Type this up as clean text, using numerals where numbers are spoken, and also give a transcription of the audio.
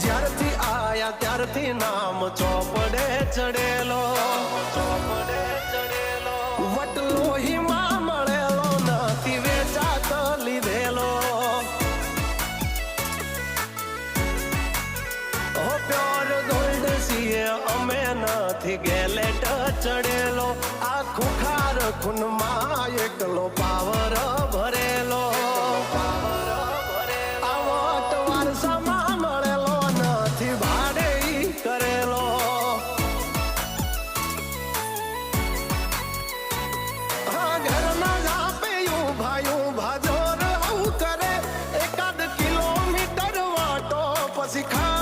જ્યારથી આયા ત્યારથી નામ ચોપડે ચડેલો, વટલો હિમા મળેલો નથી વેચાત લીધેલો. પ્યોર ગોલ્ડ સીએ અમે નથી ગેલેટ ચડેલો. આ ખુખાર ખૂનમાં એકલો પાવર ભરેલો. આ વટ વારસામાં મળેલો નથી ભાડે કરેલો. હા ઘરના ઝાપે ભાઈ જોર આવું કરે. એકાદ કિલોમીટર વાટો પછી ખા